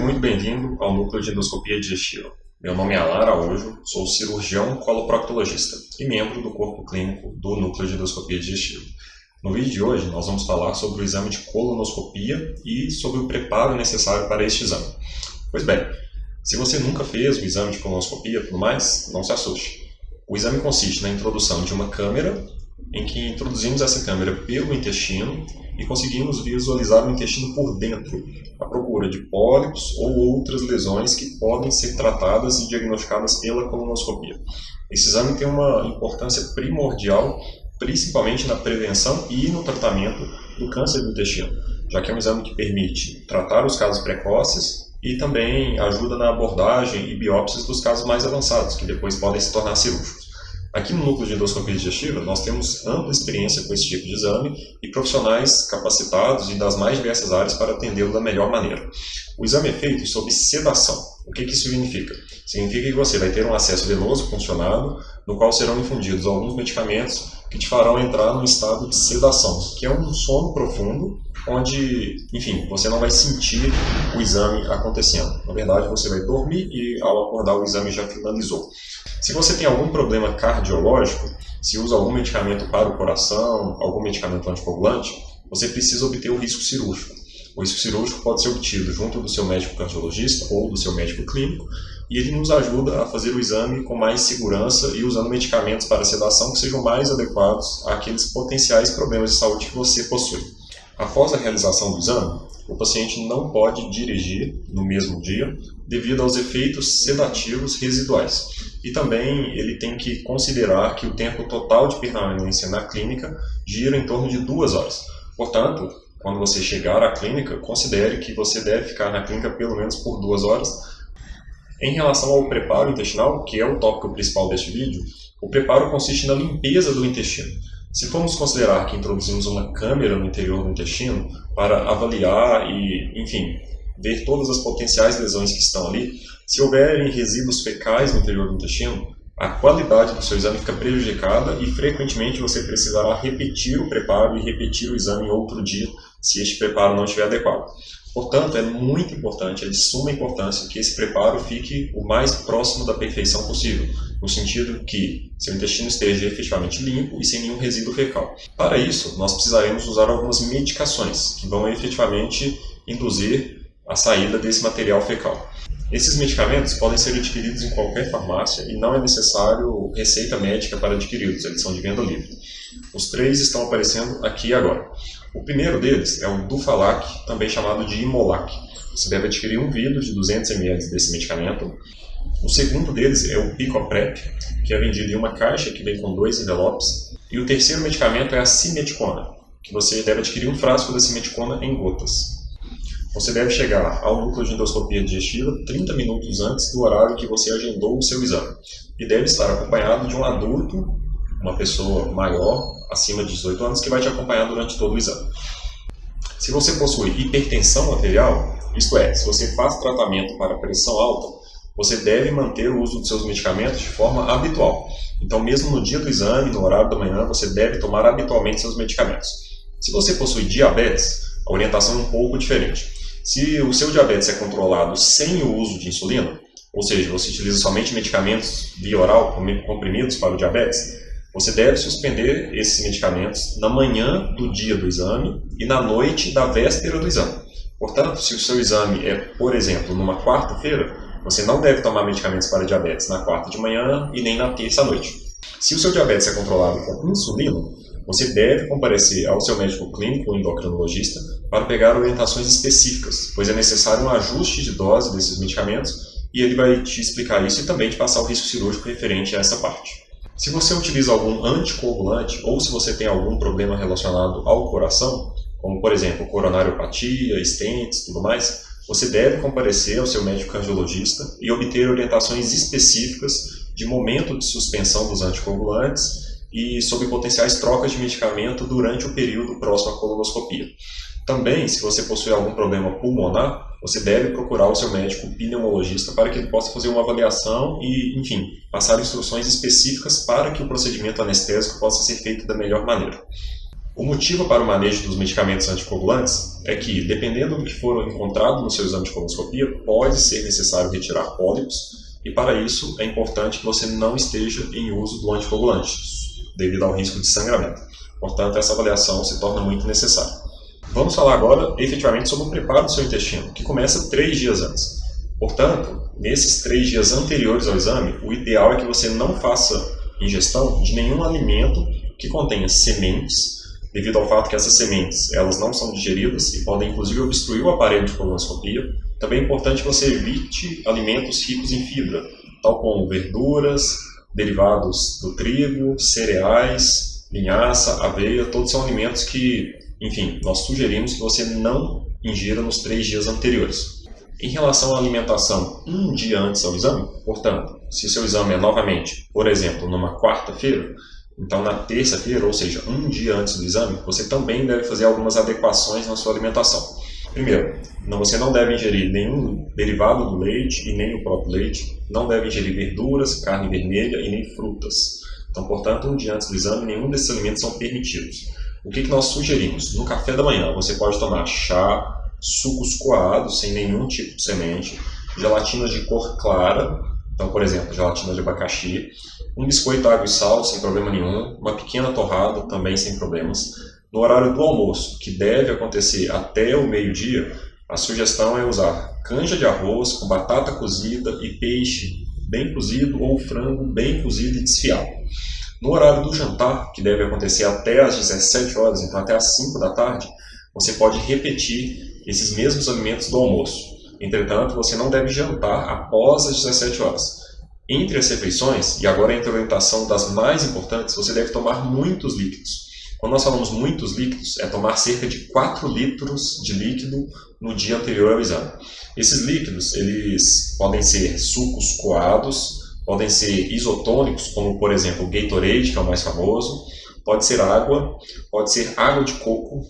muito bem-vindo ao Núcleo de Endoscopia Digestiva. Meu nome é Alan Araújo, sou cirurgião coloproctologista e membro do corpo clínico do Núcleo de Endoscopia Digestiva. No vídeo de hoje, nós vamos falar sobre o exame de colonoscopia e sobre o preparo necessário para este exame. Pois bem, se você nunca fez o exame de colonoscopia e tudo mais, não se assuste. O exame consiste na introdução de uma câmera, em que introduzimos essa câmera pelo intestino e conseguimos visualizar o intestino por dentro, à procura de pólipos ou outras lesões que podem ser tratadas e diagnosticadas pela colonoscopia. Esse exame tem uma importância primordial, principalmente na prevenção e no tratamento do câncer do intestino, já que é um exame que permite tratar os casos precoces e também ajuda na abordagem e biópsias dos casos mais avançados, que depois podem se tornar cirúrgicos. Aqui no Núcleo de Endoscopia Digestiva, nós temos ampla experiência com esse tipo de exame e profissionais capacitados e das mais diversas áreas para atendê-lo da melhor maneira. O exame é feito sob sedação. O que isso significa? Significa que você vai ter um acesso venoso funcionado, no qual serão infundidos alguns medicamentos que te farão entrar num estado de sedação, que é um sono profundo, onde, você não vai sentir o exame acontecendo. Na verdade, você vai dormir e, ao acordar, o exame já finalizou. Se você tem algum problema cardiológico, se usa algum medicamento para o coração, algum medicamento anticoagulante, você precisa obter o risco cirúrgico. O risco cirúrgico pode ser obtido junto do seu médico cardiologista ou do seu médico clínico, e ele nos ajuda a fazer o exame com mais segurança e usando medicamentos para sedação que sejam mais adequados àqueles potenciais problemas de saúde que você possui. Após a realização do exame, o paciente não pode dirigir no mesmo dia devido aos efeitos sedativos residuais. E também ele tem que considerar que o tempo total de permanência na clínica gira em torno de 2 horas. Portanto, quando você chegar à clínica, considere que você deve ficar na clínica pelo menos por 2 horas. Em relação ao preparo intestinal, que é o tópico principal deste vídeo, o preparo consiste na limpeza do intestino. Se formos considerar que introduzimos uma câmera no interior do intestino para avaliar e, ver todas as potenciais lesões que estão ali, se houverem resíduos fecais no interior do intestino, a qualidade do seu exame fica prejudicada e frequentemente você precisará repetir o preparo e repetir o exame em outro dia se este preparo não estiver adequado. Portanto, é muito importante, é de suma importância que esse preparo fique o mais próximo da perfeição possível, no sentido que seu intestino esteja efetivamente limpo e sem nenhum resíduo fecal. Para isso, nós precisaremos usar algumas medicações que vão efetivamente induzir a saída desse material fecal. Esses medicamentos podem ser adquiridos em qualquer farmácia e não é necessário receita médica para adquiri-los, eles são de venda livre. Os 3 estão aparecendo aqui agora. O primeiro deles é o Dufalac, também chamado de Imolac. Você deve adquirir 1 vidro de 200 ml desse medicamento. O segundo deles é o Picoprep, que é vendido em uma caixa que vem com 2 envelopes. E o terceiro medicamento é a Simeticona, que você deve adquirir 1 frasco da Simeticona em gotas. Você deve chegar ao núcleo de endoscopia digestiva 30 minutos antes do horário que você agendou o seu exame. E deve estar acompanhado de um adulto, uma pessoa maior, acima de 18 anos, que vai te acompanhar durante todo o exame. Se você possui hipertensão arterial, isto é, se você faz tratamento para pressão alta, você deve manter o uso dos seus medicamentos de forma habitual. Então, mesmo no dia do exame, no horário da manhã, você deve tomar habitualmente seus medicamentos. Se você possui diabetes, a orientação é um pouco diferente. Se o seu diabetes é controlado sem o uso de insulina, ou seja, você utiliza somente medicamentos via oral, comprimidos para o diabetes, você deve suspender esses medicamentos na manhã do dia do exame e na noite da véspera do exame. Portanto, se o seu exame é, por exemplo, numa quarta-feira, você não deve tomar medicamentos para diabetes na quarta de manhã e nem na terça à noite. Se o seu diabetes é controlado com insulina, você deve comparecer ao seu médico clínico ou endocrinologista para pegar orientações específicas, pois é necessário um ajuste de dose desses medicamentos e ele vai te explicar isso e também te passar o risco cirúrgico referente a essa parte. Se você utiliza algum anticoagulante ou se você tem algum problema relacionado ao coração, como por exemplo coronariopatia, stents e tudo mais, você deve comparecer ao seu médico cardiologista e obter orientações específicas de momento de suspensão dos anticoagulantes e sobre potenciais trocas de medicamento durante o período próximo à colonoscopia. Também, se você possui algum problema pulmonar, você deve procurar o seu médico pneumologista para que ele possa fazer uma avaliação e, passar instruções específicas para que o procedimento anestésico possa ser feito da melhor maneira. O motivo para o manejo dos medicamentos anticoagulantes é que, dependendo do que for encontrado no seu exame de colonoscopia, pode ser necessário retirar pólipos, e para isso é importante que você não esteja em uso do anticoagulante, devido ao risco de sangramento. Portanto, essa avaliação se torna muito necessária. Vamos falar agora, efetivamente, sobre o preparo do seu intestino, que começa 3 dias antes. Portanto, nesses 3 dias anteriores ao exame, o ideal é que você não faça ingestão de nenhum alimento que contenha sementes, devido ao fato que essas sementes elas não são digeridas e podem inclusive obstruir o aparelho de colonoscopia. Também é importante que você evite alimentos ricos em fibra, tal como verduras, derivados do trigo, cereais, linhaça, aveia, todos são alimentos que, enfim, nós sugerimos que você não ingira nos 3 dias anteriores. Em relação à alimentação um dia antes ao exame, portanto, se o seu exame é novamente, por exemplo, numa quarta-feira, então na terça-feira, ou seja, um dia antes do exame, você também deve fazer algumas adequações na sua alimentação. Primeiro, você não deve ingerir nenhum derivado do leite e nem o próprio leite, não deve ingerir verduras, carne vermelha e nem frutas. Então, portanto, um dia antes do exame, nenhum desses alimentos são permitidos. O que nós sugerimos? No café da manhã, você pode tomar chá, sucos coados, sem nenhum tipo de semente, gelatinas de cor clara, então, por exemplo, gelatina de abacaxi, um biscoito água e sal, sem problema nenhum, uma pequena torrada, também sem problemas. No horário do almoço, que deve acontecer até o meio-dia, a sugestão é usar canja de arroz com batata cozida e peixe bem cozido ou frango bem cozido e desfiado. No horário do jantar, que deve acontecer até às 17 horas, então até às 5 da tarde, você pode repetir esses mesmos alimentos do almoço. Entretanto, você não deve jantar após as 17 horas. Entre as refeições, e agora entre a orientação das mais importantes, você deve tomar muitos líquidos. Quando nós falamos muitos líquidos, é tomar cerca de 4 litros de líquido no dia anterior ao exame. Esses líquidos, eles podem ser sucos coados, podem ser isotônicos, como por exemplo o Gatorade, que é o mais famoso, pode ser água de coco,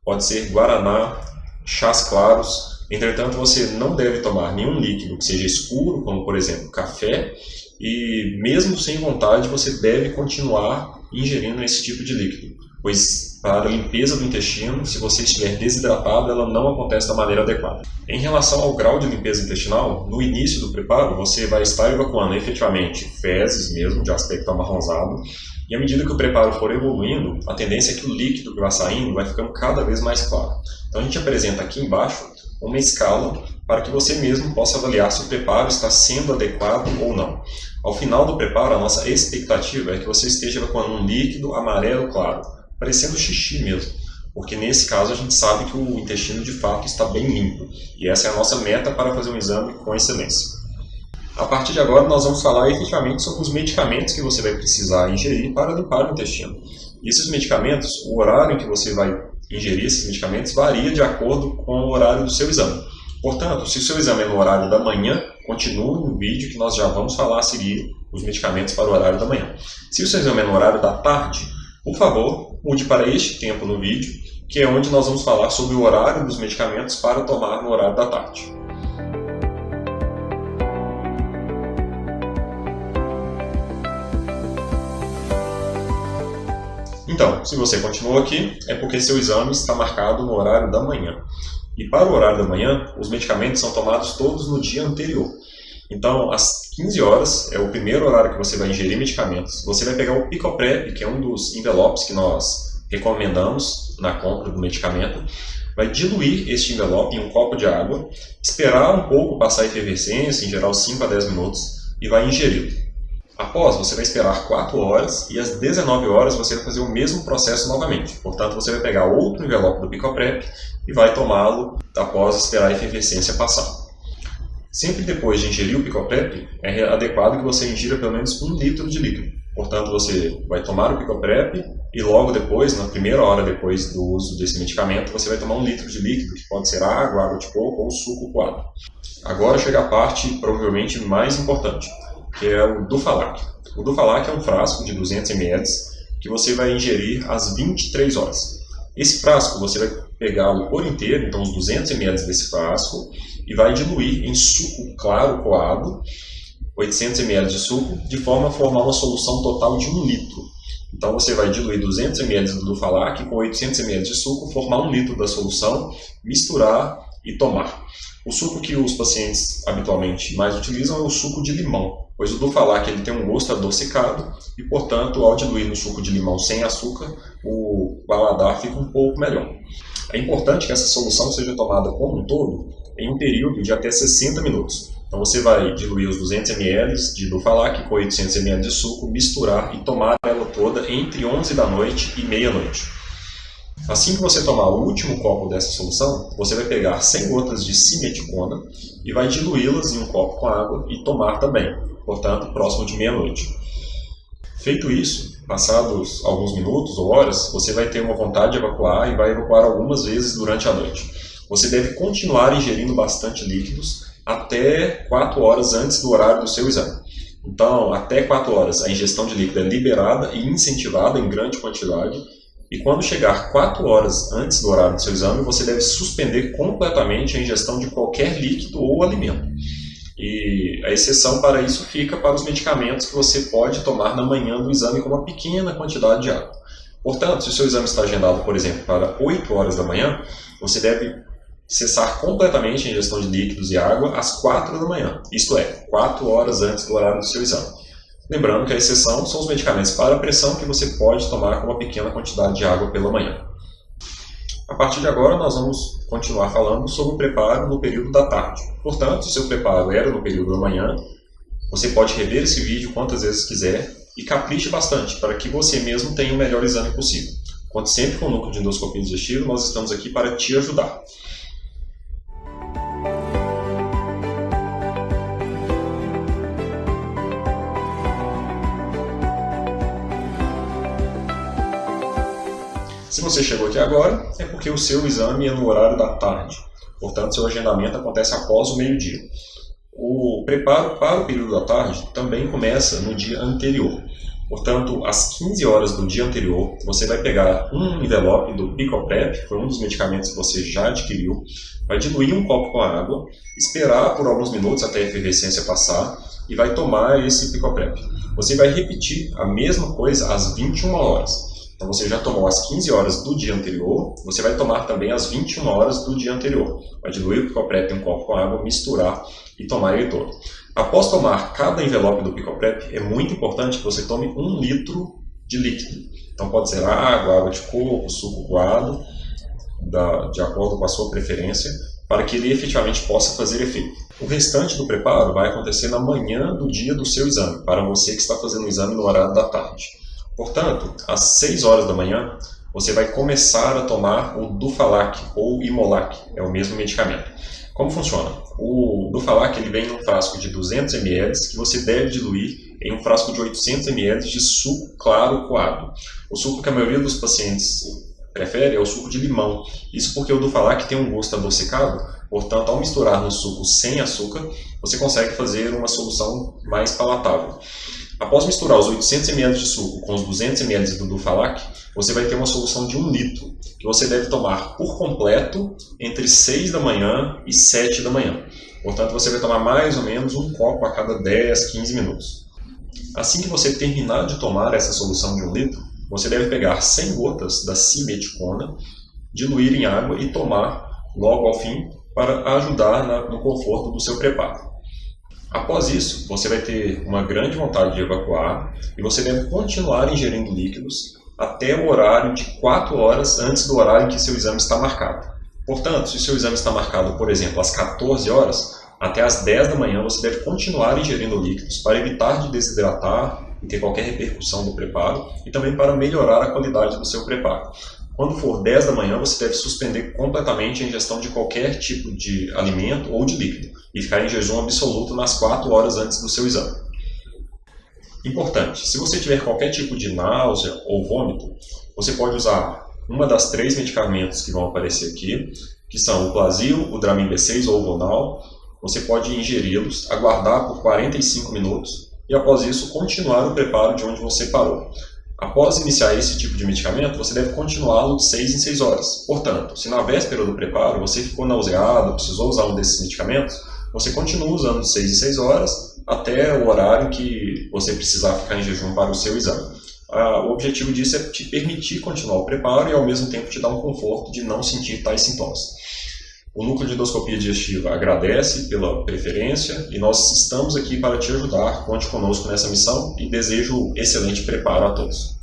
pode ser guaraná, chás claros. Entretanto, você não deve tomar nenhum líquido que seja escuro, como por exemplo café, e mesmo sem vontade você deve continuar ingerindo esse tipo de líquido, pois para a limpeza do intestino, se você estiver desidratado, ela não acontece da maneira adequada. Em relação ao grau de limpeza intestinal, no início do preparo você vai estar evacuando efetivamente fezes mesmo, de aspecto amarronzado, e à medida que o preparo for evoluindo, a tendência é que o líquido que vai saindo vai ficando cada vez mais claro. Então a gente apresenta aqui embaixo uma escala para que você mesmo possa avaliar se o preparo está sendo adequado ou não. Ao final do preparo, a nossa expectativa é que você esteja evacuando um líquido amarelo claro, parecendo xixi mesmo, porque nesse caso a gente sabe que o intestino de fato está bem limpo, e essa é a nossa meta para fazer um exame com excelência. A partir de agora nós vamos falar efetivamente sobre os medicamentos que você vai precisar ingerir para limpar o intestino. E esses medicamentos, o horário em que você vai ingerir esses medicamentos varia de acordo com o horário do seu exame. Portanto, se o seu exame é no horário da manhã, continue no vídeo que nós já vamos falar a seguir os medicamentos para o horário da manhã. Se o seu exame é no horário da tarde, por favor, mude para este tempo no vídeo, que é onde nós vamos falar sobre o horário dos medicamentos para tomar no horário da tarde. Então, se você continuou aqui, é porque seu exame está marcado no horário da manhã. E para o horário da manhã, os medicamentos são tomados todos no dia anterior. Então, às 15 horas é o primeiro horário que você vai ingerir medicamentos. Você vai pegar o Picoprep, que é um dos envelopes que nós recomendamos na compra do medicamento, vai diluir este envelope em um copo de água, esperar um pouco passar a efervescência, em geral 5 a 10 minutos, e vai ingeri-lo. Após, você vai esperar 4 horas e às 19 horas você vai fazer o mesmo processo novamente. Portanto, você vai pegar outro envelope do Picoprep e vai tomá-lo após esperar a efervescência passar. Sempre depois de ingerir o Picoprep, é adequado que você ingira pelo menos 1 litro de líquido. Portanto, você vai tomar o Picoprep e logo depois, na primeira hora depois do uso desse medicamento, você vai tomar 1 litro de líquido, que pode ser água, água de coco ou suco coado. Agora chega a parte provavelmente mais importante, que é o Dufalac. O Dufalac é um frasco de 200 ml que você vai ingerir às 23 horas. Esse frasco você vai pegá-lo por inteiro, então os 200 ml desse frasco, e vai diluir em suco claro coado, 800 ml de suco, de forma a formar uma solução total de 1 litro. Então você vai diluir 200 ml do Dufalac com 800 ml de suco, formar 1 litro da solução, misturar e tomar. O suco que os pacientes habitualmente mais utilizam é o suco de limão, pois o Dufalac ele tem um gosto adocicado e, portanto, ao diluir no suco de limão sem açúcar, o paladar fica um pouco melhor. É importante que essa solução seja tomada como um todo em um período de até 60 minutos. Então você vai diluir os 200 ml de Dufalac com 800 ml de suco, misturar e tomar ela toda entre 11 da noite e meia-noite. Assim que você tomar o último copo dessa solução, você vai pegar 100 gotas de simeticona e vai diluí-las em um copo com água e tomar também, portanto, próximo de meia-noite. Feito isso, passados alguns minutos ou horas, você vai ter uma vontade de evacuar e vai evacuar algumas vezes durante a noite. Você deve continuar ingerindo bastante líquidos até 4 horas antes do horário do seu exame. Então, até 4 horas, a ingestão de líquido é liberada e incentivada em grande quantidade. E quando chegar 4 horas antes do horário do seu exame, você deve suspender completamente a ingestão de qualquer líquido ou alimento. E a exceção para isso fica para os medicamentos que você pode tomar na manhã do exame com uma pequena quantidade de água. Portanto, se o seu exame está agendado, por exemplo, para 8 horas da manhã, você deve cessar completamente a ingestão de líquidos e água às 4 da manhã, isto é, 4 horas antes do horário do seu exame. Lembrando que a exceção são os medicamentos para a pressão que você pode tomar com uma pequena quantidade de água pela manhã. A partir de agora, nós vamos continuar falando sobre o preparo no período da tarde. Portanto, se o seu preparo era no período da manhã, você pode rever esse vídeo quantas vezes quiser e capriche bastante para que você mesmo tenha o melhor exame possível. Conte sempre com o Núcleo de Endoscopia Digestiva, nós estamos aqui para te ajudar. Se você chegou aqui agora, é porque o seu exame é no horário da tarde. Portanto, seu agendamento acontece após o meio-dia. O preparo para o período da tarde também começa no dia anterior. Portanto, às 15 horas do dia anterior, você vai pegar um envelope do Picoprep, que foi um dos medicamentos que você já adquiriu, vai diluir um copo com água, esperar por alguns minutos até a efervescência passar e vai tomar esse Picoprep. Você vai repetir a mesma coisa às 21 horas. Então você já tomou às 15 horas do dia anterior, você vai tomar também às 21 horas do dia anterior. Vai diluir o Picoprep em um copo com água, misturar e tomar ele todo. Após tomar cada envelope do Picoprep, é muito importante que você tome 1 litro de líquido. Então pode ser água de coco, suco coado, de acordo com a sua preferência, para que ele efetivamente possa fazer efeito. O restante do preparo vai acontecer na manhã do dia do seu exame, para você que está fazendo o exame no horário da tarde. Portanto, às 6 horas da manhã, você vai começar a tomar o Dufalac ou Imolac, é o mesmo medicamento. Como funciona? O Dufalac ele vem em um frasco de 200 ml que você deve diluir em um frasco de 800 ml de suco claro coado. O suco que a maioria dos pacientes prefere é o suco de limão. Isso porque o Dufalac tem um gosto adocicado, portanto, ao misturar no suco sem açúcar, você consegue fazer uma solução mais palatável. Após misturar os 800 ml de suco com os 200 ml do Dufalac, você vai ter uma solução de 1 litro, que você deve tomar por completo entre 6 da manhã e 7 da manhã. Portanto, você vai tomar mais ou menos um copo a cada 10, 15 minutos. Assim que você terminar de tomar essa solução de 1 litro, você deve pegar 100 gotas da simeticona, diluir em água e tomar logo ao fim para ajudar no conforto do seu preparo. Após isso, você vai ter uma grande vontade de evacuar e você deve continuar ingerindo líquidos até o horário de 4 horas antes do horário em que seu exame está marcado. Portanto, se o seu exame está marcado, por exemplo, às 14 horas, até às 10 da manhã você deve continuar ingerindo líquidos para evitar de desidratar e ter qualquer repercussão do preparo e também para melhorar a qualidade do seu preparo. Quando for 10 da manhã, você deve suspender completamente a ingestão de qualquer tipo de alimento ou de líquido e ficar em jejum absoluto nas 4 horas antes do seu exame. Importante, se você tiver qualquer tipo de náusea ou vômito, você pode usar uma das 3 medicamentos que vão aparecer aqui, que são o Plasil, o Dramin B6 ou o Vonal. Você pode ingeri-los, aguardar por 45 minutos e após isso continuar o preparo de onde você parou. Após iniciar esse tipo de medicamento, você deve continuá-lo de 6 em 6 horas. Portanto, se na véspera do preparo você ficou nauseado, precisou usar um desses medicamentos, você continua usando de 6 em 6 horas até o horário que você precisar ficar em jejum para o seu exame. O objetivo disso é te permitir continuar o preparo e ao mesmo tempo te dar um conforto de não sentir tais sintomas. O Núcleo de Endoscopia Digestiva agradece pela preferência e nós estamos aqui para te ajudar. Conte conosco nessa missão e desejo excelente preparo a todos.